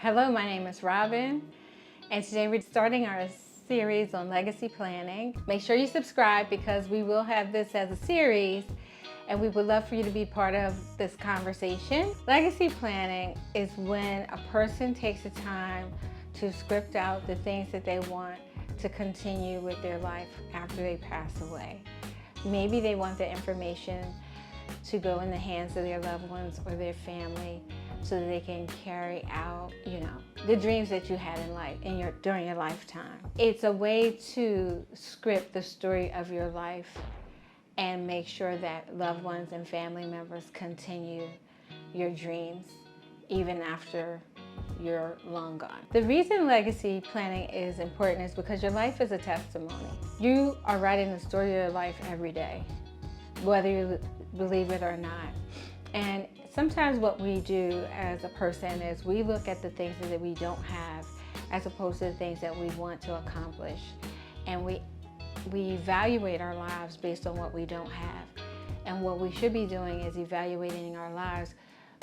Hello, my name is Robin, and today we're starting our series on legacy planning. Make sure you subscribe because we will have this as a series, and we would love for you to be part of this conversation. Legacy planning is when a person takes the time to script out the things that they want to continue with their life after they pass away. Maybe they want the information to go in the hands of their loved ones or their family so that they can carry out, the dreams that you had in life during your lifetime. It's a way to script the story of your life and make sure that loved ones and family members continue your dreams even after you're long gone. The reason legacy planning is important is because your life is a testimony. You are writing the story of your life every day, whether you believe it or not. And sometimes what we do as a person is we look at the things that we don't have as opposed to the things that we want to accomplish. And we evaluate our lives based on what we don't have. And what we should be doing is evaluating our lives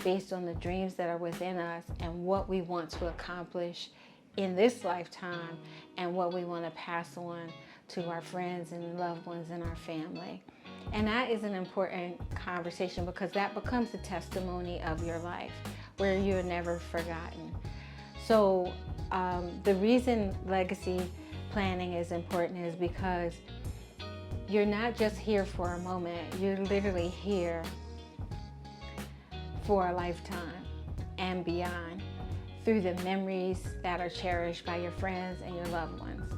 based on the dreams that are within us and what we want to accomplish in this lifetime and what we want to pass on to our friends and loved ones and our family. And that is an important conversation because that becomes the testimony of your life where you're never forgotten. So the reason legacy planning is important is because you're not just here for a moment, you're literally here for a lifetime and beyond through the memories that are cherished by your friends and your loved ones.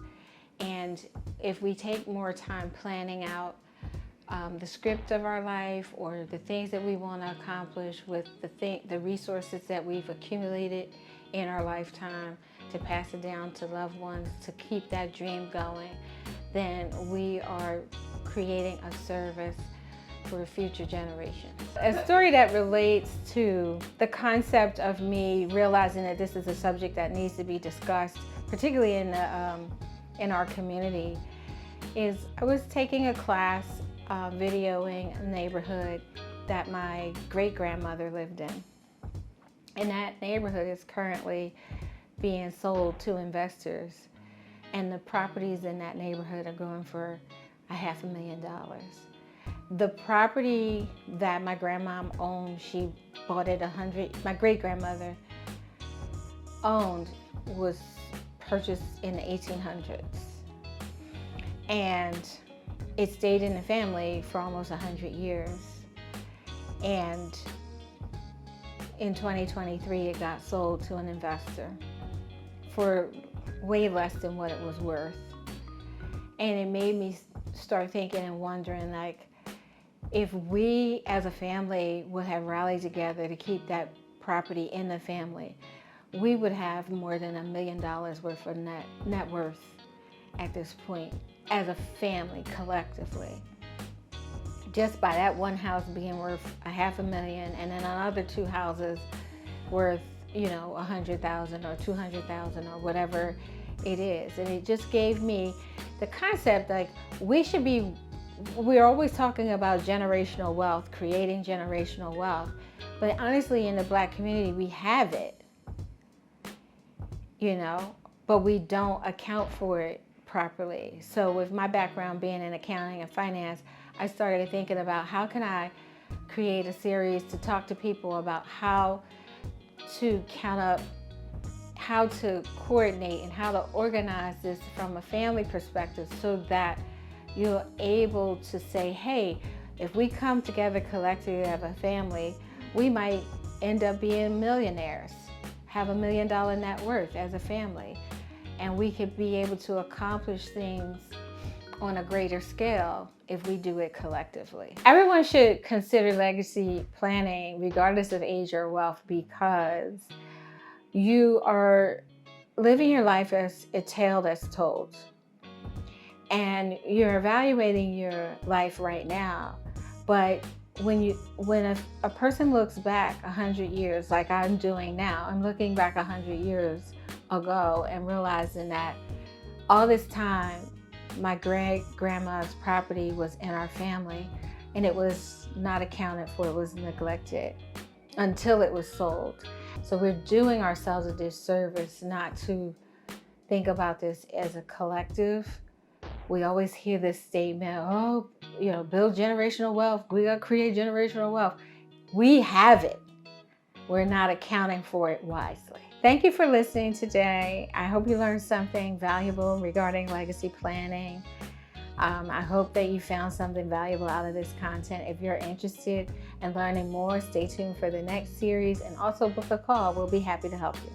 And if we take more time planning out the script of our life or the things that we want to accomplish with the resources that we've accumulated in our lifetime to pass it down to loved ones to keep that dream going, then we are creating a service for future generations. A story that relates to the concept of me realizing that this is a subject that needs to be discussed, particularly in our community, is I was taking a class videoing a neighborhood that my great-grandmother lived in. And that neighborhood is currently being sold to investors. And the properties in that neighborhood are going for $500,000. The property that my grandmom owned, she bought it my great-grandmother owned was purchased in the 1800s. And it stayed in the family for almost 100 years. And in 2023, it got sold to an investor for way less than what it was worth. And it made me start thinking and wondering, like, if we as a family would have rallied together to keep that property in the family, we would have more than $1 million worth of net worth at this point as a family collectively. Just by that one house being worth $500,000 and then another two houses worth, $100,000 or $200,000 or whatever it is. And it just gave me the concept, like, we're always talking about generational wealth, creating generational wealth. But honestly, in the Black community, we have it, but we don't account for it properly. So with my background being in accounting and finance, I started thinking about how can I create a series to talk to people about how to count up, how to coordinate, and how to organize this from a family perspective so that you're able to say, hey, if we come together collectively as a family, we might end up being millionaires, have $1 million net worth as a family. And we could be able to accomplish things on a greater scale if we do it collectively. Everyone should consider legacy planning regardless of age or wealth because you are living your life as a tale that's told. And you're evaluating your life right now. But when a person looks back 100 years, like I'm doing now, I'm looking back 100 years ago and realizing that all this time my great-grandma's property was in our family and it was not accounted for, it was neglected until it was sold. So we're doing ourselves a disservice not to think about this as a collective. We always hear this statement, oh, build generational wealth. We got to create generational wealth. We have it. We're not accounting for it wisely. Thank you for listening today. I hope you learned something valuable regarding legacy planning. I hope that you found something valuable out of this content. If you're interested in learning more, stay tuned for the next series and also book a call. We'll be happy to help you.